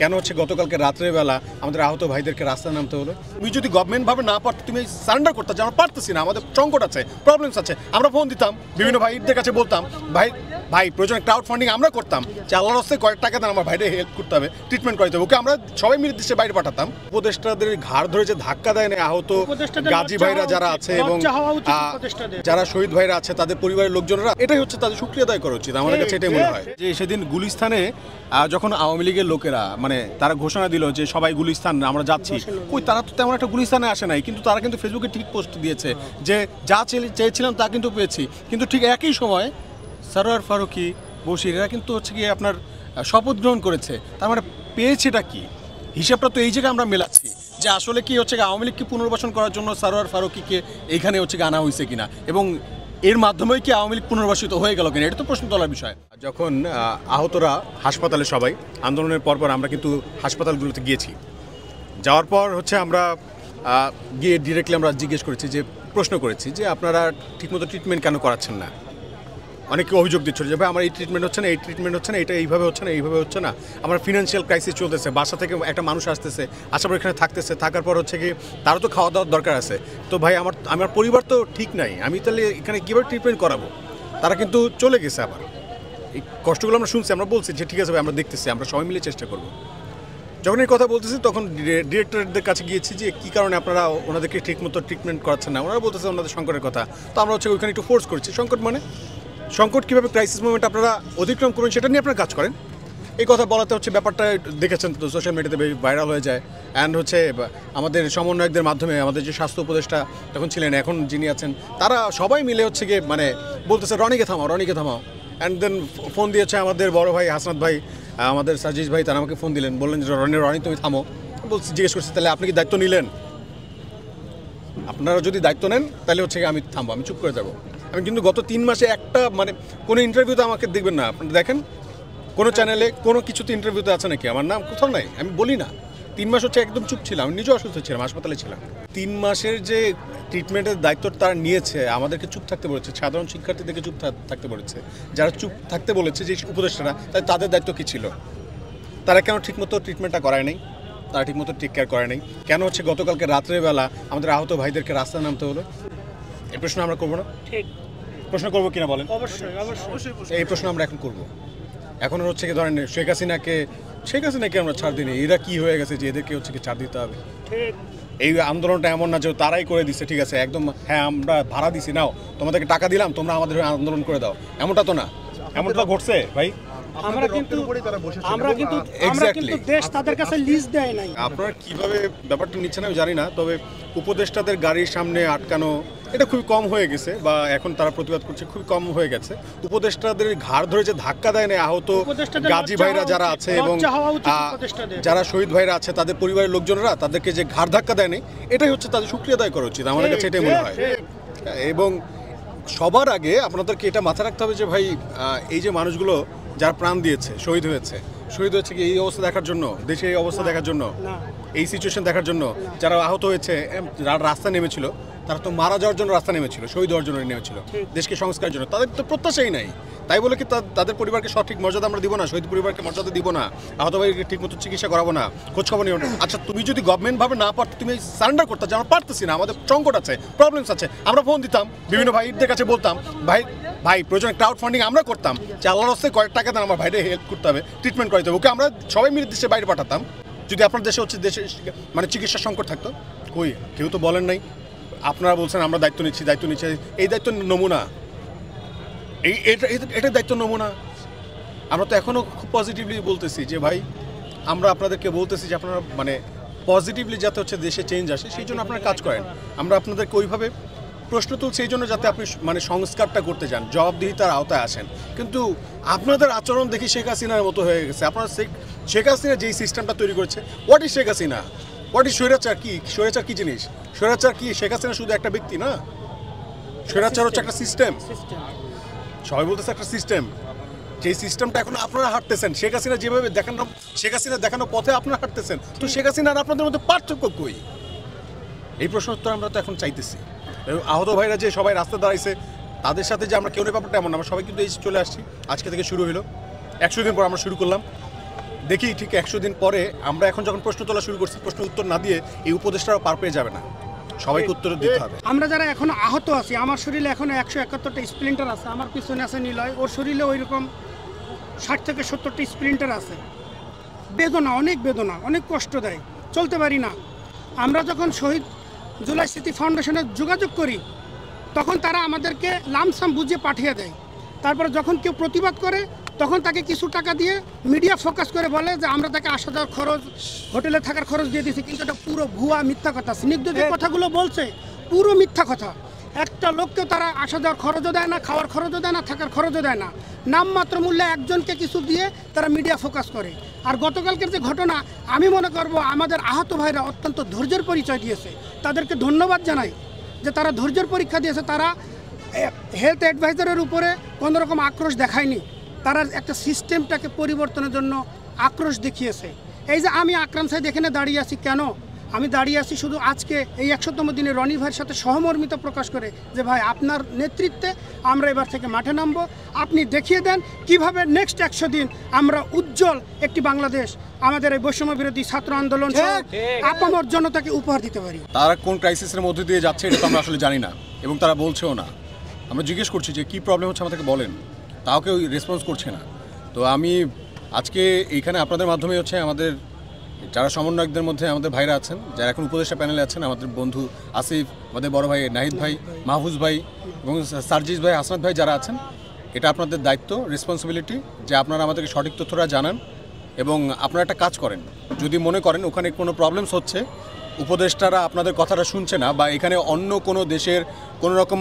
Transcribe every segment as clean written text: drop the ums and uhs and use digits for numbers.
কেন হচ্ছে গতকালকে রাত্রের বেলা আমাদের আহত ভাইদেরকে রাস্তায় নামতে হলো? তুমি যদি গভর্নমেন্টভাবে না পারতো, তুমি সারেন্ডার করতে যে আমরা পারতেছি না, আমাদের সংকট আছে, প্রবলেমস আছে, আমরা ফোন দিতাম, বিভিন্ন ভাইদের কাছে বলতাম ভাই ভাই প্রয়োজনে ক্রাউড ফান্ডিং আমরা করতাম, যে আল্লাহর রাস্তায় কয়েক টাকা দেন আমার ভাইদের হেল্প করতে হবে, ট্রিটমেন্ট করাতে হবে, ওকে আমরা সবাই মিলে দেশে বাইরে পাঠাতাম। উপদেষ্টাদের ঘাড় ধরে যে ধাক্কা দেয় না আহত গাজী ভাইরা যারা আছে এবং যারা শহীদ ভাইরা আছে তাদের পরিবারের লোকজনেরা, এটাই হচ্ছে তাদের শুকরিয়া আদায় করা উচিত। আমার কাছে এটাই মনে হয় যে সেদিন গুলিস্তানে যখন আওয়ামী লীগের লোকেরা মানে তারা ঘোষণা দিল যে সবাই গুলিস্তান আমরা যাচ্ছি, কই তারা তো তেমন একটা গুলিস্তানে আসে নাই, কিন্তু তারা কিন্তু ফেসবুকে ঠিক পোস্ট দিয়েছে যে যা চেয়েছিলাম তা কিন্তু পেয়েছি। কিন্তু ঠিক একই সময় সরোয়ার ফারুকী, বশির এরা কিন্তু হচ্ছে গিয়ে আপনার শপথ গ্রহণ করেছে। তার মানে পেয়েছেটা কি? হিসাবটা তো এই জায়গায় আমরা মেলাচ্ছি যে আসলে কি হচ্ছে আওয়ামী লীগকে পুনর্বাসন করার জন্য সরোয়ার ফারুকীকে এইখানে হচ্ছে আনা হয়েছে কিনা, এবং এর মাধ্যমে কি আওয়ামী লীগ পুনর্বাসিত হয়ে গেল কিনা, এটা তো প্রশ্ন তোলার বিষয়। যখন আহতরা হাসপাতালে সবাই আন্দোলনের পরপর আমরা কিন্তু হাসপাতালগুলোতে গিয়েছি, যাওয়ার পর হচ্ছে আমরা গিয়ে ডিরেক্টলি আমরা জিজ্ঞেস করেছি, যে প্রশ্ন করেছি যে আপনারা ঠিকমতো ট্রিটমেন্ট কেন করাচ্ছেন না। অনেকে অভিযোগ দিচ্ছিল যে ভাই আমার এই ট্রিটমেন্ট হচ্ছে না, এই ট্রিটমেন্ট হচ্ছে না, এটা এইভাবে হচ্ছে না, এইভাবে হচ্ছে না, আমার ফিনান্সিয়াল ক্রাইসিস চলতেছে, বাসা থেকে একটা মানুষ আসতেছে, আসার পর এখানে থাকতেছে, থাকার পর হচ্ছে কি তারও তো খাওয়া দাওয়ার দরকার আছে, তো ভাই আমার পরিবার তো ঠিক নাই, আমি তাহলে এখানে কীভাবে ট্রিটমেন্ট করাবো। তারা কিন্তু চলে গেছে। আবার এই কষ্টগুলো আমরা শুনছি, আমরা বলছি যে ঠিক আছে ভাই আমরা দেখতেছি, আমরা সবাই মিলে চেষ্টা করবো। যখন এই কথা বলতেছি তখন ডিরেক্টরদের কাছে গিয়েছি যে কী কারণে আপনারা ওনাদেরকে ঠিকমতো ট্রিটমেন্ট করাচ্ছেন না। ওনারা বলতেছে ওনাদের সংকটের কথা, তো আমরা হচ্ছে ওইখানে একটু ফোর্স করছি। সংকট কীভাবে ক্রাইসিস মোমেন্ট আপনারা অতিক্রম করবেন সেটা নিয়ে আপনারা কাজ করেন। এই কথা বলাতে হচ্ছে ব্যাপারটা দেখেছেন তো সোশ্যাল মিডিয়াতে ভাইরাল হয়ে যায়। অ্যান্ড হচ্ছে আমাদের সমন্বয়কদের মাধ্যমে আমাদের যে স্বাস্থ্য উপদেষ্টা তখন ছিলেন, এখন যিনি আছেন, তারা সবাই মিলে হচ্ছে গিয়ে মানে বলতেছে রনিকে থামাও। অ্যান্ড দেন ফোন দিয়েছে আমাদের বড় ভাই হাসনাত ভাই, আমাদের সাজিজ ভাই, তারা আমাকে ফোন দিলেন, বললেন যে রনি তুমি থামো। জিজ্ঞেস করছি তাহলে আপনি কি দায়িত্ব নিলেন? আপনারা যদি দায়িত্ব নেন তাহলে হচ্ছে আমি থামবো, আমি চুপ করে যাবো। আমি কিন্তু গত 3 মাসে একটা মানে কোনো ইন্টারভিউতে আমাকে দেখবেন না, আপনারা দেখেন কোনো চ্যানেলে কোনো কিছুতে ইন্টারভিউতে আছে নাকি আমার নাম? কোথাও নাই, আমি বলি না। 3 মাস হচ্ছে একদম চুপ ছিলাম, আমি নিজেও অসুস্থ ছিলাম, হাসপাতালে ছিলাম। 3 মাসের যে ট্রিটমেন্টের দায়িত্ব তারা নিয়েছে, আমাদেরকে চুপ থাকতে বলেছে, সাধারণ শিক্ষার্থীদেরকে চুপ থাকতে বলেছে। যারা চুপ থাকতে বলেছে যে উপদেষ্টারা, তাদের দায়িত্ব কী ছিল? তারা কেন ঠিকমতো ট্রিটমেন্টটা করায় নাই? তারা ঠিকমতো টেক কেয়ার করে নাই? কেন হচ্ছে গতকালকে রাত্রের বেলা আমাদের আহত ভাইদেরকে রাস্তায় নামতে হলো? এই প্রশ্ন আমরা করবো না? ঠিক প্রশ্ন করবো কিনা বলেন? অবশ্যই এই প্রশ্ন আমরা এখন করবো। এখন হচ্ছে কি ধরেন শেখ হাসিনাকে আমরা ছাড় দিই, এরা কি হয়ে গেছে যে এদেরকে হচ্ছে কি ছাড় দিতে হবে? এই আন্দোলনটা এমন না যে তারাই করে দিচ্ছে, ঠিক আছে একদম হ্যাঁ আমরা ভাড়া দিছি, নাও তোমাদেরকে টাকা দিলাম, তোমরা আমাদের আন্দোলন করে দাও, এমনটা তো না। এমনটা ঘটছে ভাই? আমরা কিন্তু দেশ তাদের কাছে লিজ দেয় নাই। আপনারা কিভাবে ব্যাপারটা নিচ্ছেন আমি জানি না, তবে উপদেষ্টাদের গাড়ির সামনে আটকানো এটা খুবই কম হয়ে গেছে, বা এখন তারা প্রতিবাদ করছে খুবই কম হয়ে গেছে। উপদেষ্টাদের ঘাড় ধরে যে ধাক্কা দেয় না আহত গাজী ভাইরা যারা আছে এবং যারা শহীদ ভাইরা আছে তাদের পরিবারের লোকজনেরা, তাদেরকে যে ঘাড় ধাক্কা দেয় না, এটাই হচ্ছে তাদের শুকরিয়া আদায় করা উচিত। আমার কাছে এটাই মনে হয়। এবং সবার আগে আপনাদেরকে এটা মাথায় রাখতে হবে যে ভাই এই যে মানুষগুলো যারা প্রাণ দিয়েছে, শহীদ হয়েছে কি এই অবস্থা দেখার জন্য, দেশে এই অবস্থা দেখার জন্য, এই সিচুয়েশন দেখার জন্য? যারা আহত হয়েছে, যারা রাস্তা নেমেছিল, তারা তো মারা যাওয়ার জন্য রাস্তা নেমেছিল, শহীদ হওয়ার জন্য নেমেছিল, দেশকে সংস্কারের জন্য। তাদের তো প্রত্যাশাই নাই। তাই বলে কি তাদের পরিবারকে সঠিক মর্যাদা আমরা দিব না? শহীদ পরিবারকে মর্যাদা দিব না? আহত ভাইকে ঠিকমতো চিকিৎসা করাবো না? খোঁজখবর নিও না? আচ্ছা তুমি যদি গভর্নমেন্টভাবে না পারতো, তুমি সারেন্ডার করতে যে আমরা পারতেছি না, আমাদের সংকট আছে, প্রবলেমস আছে, আমরা ফোন দিতাম, বিভিন্ন ভাইদের কাছে বলতাম ভাই প্রয়োজনে ক্রাউড ফান্ডিং আমরা করতাম, যে আল্লাহর রাস্তায় কয়েক টাকা দেন আমার ভাইদের হেল্প করতে হবে, ট্রিটমেন্ট করাতে হবে, ওকে আমরা সবাই মিলে দেশে বাইরে পাঠাতাম। যদি আপনার দেশে মানে চিকিৎসা সংকট থাকতো, কই কেউ তো বলেন নাই। আপনারা বলছেন আমরা দায়িত্ব নিচ্ছি। এই দায়িত্ব নমুনা, এটা দায়িত্ব নমুনা। আমরা তো এখনও খুব পজিটিভলি বলতেছি যে ভাই আমরা আপনাদেরকে বলতেছি যে আপনারা মানে পজিটিভলি যাতে হচ্ছে দেশে চেঞ্জ আসে সেই জন্য আপনারা কাজ করেন। আমরা আপনাদেরকে ওইভাবে প্রশ্ন তুলছি এই জন্য যাতে আপনি মানে সংস্কারটা করতে যান, জবাবদিহিতার আওতায় আসেন। কিন্তু আপনাদের আচরণ দেখি শেখ হাসিনার মতো হয়ে গেছে। আপনারা শেখ হাসিনা যেই সিস্টেমটা তৈরি করেছে, what is Sheikh Hasina, what is স্বৈরাচার? স্বৈরাচার কি জিনিস? স্বৈরাচার কি? শেখ হাসিনা শুধু একটা ব্যক্তি না, স্বৈরাচার হচ্ছে একটা সিস্টেম। সবাই বলতেছে একটা সিস্টেম, যেই সিস্টেমটা এখন আপনারা হাঁটতেছেন। শেখ হাসিনা যেভাবে দেখানো পথে আপনারা হাঁটতেছেন, তো শেখ হাসিনার আপনাদের মধ্যে পার্থক্য কই? এই প্রশ্ন উত্তর আমরা তো এখন চাইতেছি। আহত ভাইরা যে সবাই রাস্তা দাঁড়াইছে, তাদের সাথে যে আমরা কেউ ব্যাপারটা এমন, আমরা সবাই কিন্তু এই চলে আসছি। আজকে থেকে শুরু হলো, 100 দিন পর আমরা শুরু করলাম। দেখি ঠিক 100 দিন পরে আমরা এখন যখন প্রশ্ন তোলা শুরু করছি, প্রশ্ন উত্তর না দিয়ে এই উপদেষ্টারা পার পেয়ে যাবে না, সবাইকে উত্তর দিতে হবে। আমরা যারা এখন আহত আছি, আমার শরীরে এখনো 171টা স্প্লিন্টার আছে, আমার পিছনে আছে নিলয়, ওর শরীরে ওই রকম 60 থেকে 70টা স্প্লিন্টার আছে। বেদনা, অনেক বেদনা, অনেক কষ্ট দেয়, চলতে পারি না। আমরা যখন শহীদ জুলাই স্মৃতি ফাউন্ডেশনে যোগাযোগ করি তখন তারা আমাদেরকে লামসাম বুঝিয়ে পাঠিয়ে দেয়। তারপরে যখন কেউ প্রতিবাদ করে তখন তাকে কিছু টাকা দিয়ে মিডিয়া ফোকাস করে বলে যে আমরা তাকে আসা যাওয়ার খরচ, হোটেলে থাকার খরচ দিয়ে দিয়েছি, কিন্তু এটা পুরো ভুয়া মিথ্যা কথা। স্নিগ্ধ যে কথাগুলো বলছে পুরো মিথ্যা কথা। একটা লোককে তারা আসা যাওয়ার খরচও দেয় না, খাওয়ার খরচও দেয় না, থাকার খরচও দেয় না। নামমাত্র মূল্যে একজনকে কিছু দিয়ে তারা মিডিয়া ফোকাস করে। আর গতকালকের যে ঘটনা, আমি মনে করব আমাদের আহত ভাইরা অত্যন্ত ধৈর্যের পরিচয় দিয়েছে, তাদেরকে ধন্যবাদ জানাই যে তারা ধৈর্যের পরীক্ষা দিয়েছে। তারা হেলথ অ্যাডভাইজারের উপরে কোনো রকম আক্রোশ দেখায়নি, তারা একটা সিস্টেমটাকে পরিবর্তনের জন্য আক্রোশ দেখিয়েছে। এই যে আমি আকরাম সাহেব এখানে দাঁড়িয়ে আছি, কেন আমি দাঁড়িয়ে আছি? শুধু আজকে এই 100তম দিনে রনি ভাইয়ের সাথে সহমর্মিতা প্রকাশ করে যে ভাই আপনার নেতৃত্বে আমরা এবার থেকে মাঠে নামবো, আপনি দেখিয়ে দেন কিভাবে নেক্সট 100 দিন আমরা উজ্জ্বল একটি বাংলাদেশ আমাদের এই বৈষম্য বিরোধী ছাত্র আন্দোলন আপামর জনতাকে উপহার দিতে পারি। তারা কোন ক্রাইসিসের মধ্যে দিয়ে যাচ্ছে এটা তো আমরা আসলে জানি না, এবং তারা বলছেও না। আমরা জিজ্ঞেস করছি যে কী প্রবলেম হচ্ছে আমাদেরকে বলেন, তাও কেউ রেসপন্স করছে না। তো আমি আজকে এইখানে আপনাদের মাধ্যমে হচ্ছে আমাদের যারা সমন্বয়কদের মধ্যে আমাদের ভাইরা আছেন, যারা এখন উপদেষ্টা প্যানেলে আছেন, আমাদের বন্ধু আসিফ, আমাদের বড় ভাই নাহিদ ভাই, মাহফুজ ভাই এবং সার্জিস ভাই, হাসনাত ভাই যারা আছেন, এটা আপনাদের দায়িত্ব, রেসপন্সিবিলিটি যে আপনারা আমাদেরকে সঠিক তথ্যটা জানান এবং আপনারা একটা কাজ করেন। যদি মনে করেন ওখানে কোনো প্রবলেমস হচ্ছে, উপদেষ্টারা আপনাদের কথাটা শুনছে না, বা এখানে অন্য কোনো দেশের কোনো রকম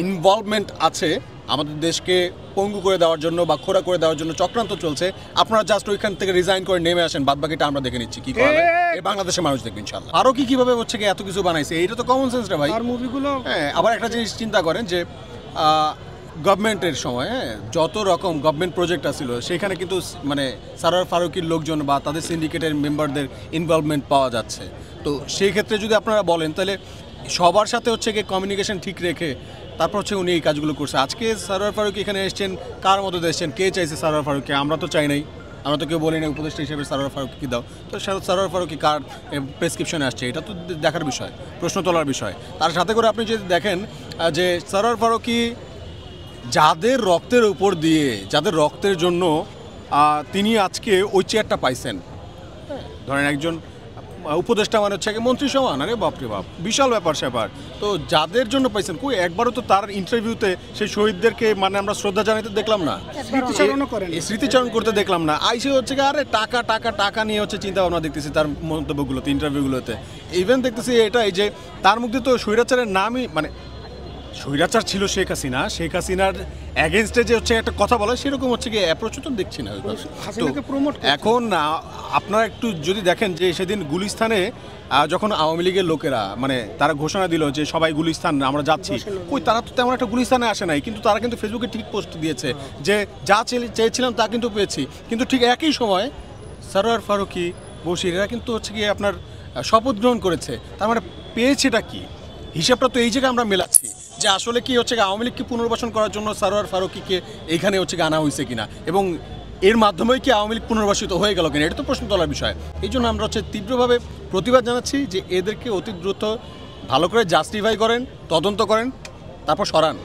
ইনভলভমেন্ট আছে আমাদের দেশকে পঙ্গু করে দেওয়ার জন্য বা খোরা করে দেওয়ার জন্য চক্রান্ত চলছে, আপনারা জাস্ট ওইখান থেকে রিজাইন করে নেমে আসেন, বাদবাকিটা আমরা দেখে নিচ্ছি কি করা যায়। এই বাংলাদেশের মানুষ দেখবেন ইনশাআল্লাহ। আরও কিভাবে হচ্ছে কি এত কিছু বানাইছে, এইটা তো কমন সেন্স রে ভাই। আর মুভিগুলো হ্যাঁ, আবার একটা জিনিস চিন্তা করেন যে গভর্নমেন্টের সময় যত রকম গভর্নমেন্ট প্রজেক্ট আসছিল সেখানে কিন্তু মানে সারোয়ার ফারুকীর লোকজন বা তাদের সিন্ডিকেটের মেম্বারদের ইনভলভমেন্ট পাওয়া যাচ্ছে। তো সেই ক্ষেত্রে যদি আপনারা বলেন তাহলে সবার সাথে হচ্ছে গিয়ে কমিউনিকেশন ঠিক রেখে তারপর হচ্ছে উনি এই কাজগুলো করছে। আজকে সারোয়ার ফারুক এখানে এসছেন, কার মধ্যে এসছেন, কে চাইছে সারোয়ার ফারুককে? আমরা তো চাই নাই, আমরা তো কেউ বলি না উপদেষ্টা হিসেবে সারোয়ার ফারুক কি দাও। তো সারোয়ার ফারুক কার প্রেসক্রিপশনে আসছে এটা তো দেখার বিষয়, প্রশ্ন তোলার বিষয়। তার সাথে করে আপনি যদি দেখেন যে সারোয়ার ফারুকী যাদের রক্তের উপর দিয়ে, যাদের রক্তের জন্য তিনি আজকে ওই চেয়ারটা পাইছেন, ধরেন একজন উপদেষ্টা মানে হচ্ছে মন্ত্রী সমান, আরে বাপরে বাপ, বিশাল ব্যাপার স্যাপার। তো যাদের জন্য পাইছেন, কই একবারও তো তার ইন্টারভিউতে সেই শহীদদেরকে মানে আমরা শ্রদ্ধা জানাইতে দেখলাম না, স্মৃতিচারণ করতে দেখলাম না। আইসে হচ্ছে কি আরে টাকা টাকা টাকা নিয়ে হচ্ছে চিন্তা ভাবনা দেখতেছি তার মন্তব্যগুলোতে, ইন্টারভিউগুলোতে। ইভেন দেখতেছি এটাই যে তার মধ্যে তো স্বৈরাচারের নামই, মানে স্বৈরাচার ছিল শেখ হাসিনা, শেখ হাসিনার অ্যাগেনস্টে যে হচ্ছে একটা কথা বলা, সেরকম হচ্ছে কি অ্যাপ্রোচ তো দেখছি না। তো এখন আপনারা একটু যদি দেখেন যে সেদিন গুলিস্তানে যখন আওয়ামী লীগের লোকেরা মানে তারা ঘোষণা দিল যে সবাই গুলিস্তান আমরা যাচ্ছি, ওই তারা তো তেমন একটা গুলিস্তানে আসে নাই, কিন্তু তারা কিন্তু ফেসবুকে ঠিক পোস্ট দিয়েছে যে যা চেয়েছিলাম তা কিন্তু পেয়েছি। কিন্তু ঠিক একই সময় সারোয়ার ফারুকী, বশির এরা কিন্তু হচ্ছে গিয়ে আপনার শপথ গ্রহণ করেছে। তার মানে পেয়েছেটা কি? হিসাবটা তো এই জায়গায় আমরা মেলাচ্ছি যে আসলে কি হচ্ছে আওয়ামী লীগকে পুনর্বাসন করার জন্য সারোয়ার ফারুকীকে এইখানে হচ্ছে আনা হয়েছে কিনা, এবং এর মাধ্যমে কি আওয়ামী লীগ পুনর্বাসিত হয়ে গেল কিনা, এটা তো প্রশ্ন তোলার বিষয়। এই জন্য আমরা হচ্ছে তীব্রভাবে প্রতিবাদ জানাচ্ছি যে এদেরকে অতি দ্রুত ভালো করে জাস্টিফাই করেন, তদন্ত করেন, তারপর সরান।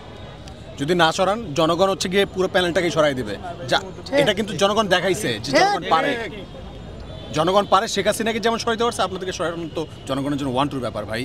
যদি না সরান জনগণ হচ্ছে গিয়ে পুরো প্যানেলটাকে সরাই দেবে। যা এটা কিন্তু জনগণ দেখাইছে যে জনগণ পারে, জনগণ পারে। শেখ হাসিনাকে যেমন সরাইতে পারছে, আপনাদেরকে সরানো তো জনগণের জন্য 1-2 ব্যাপার ভাই।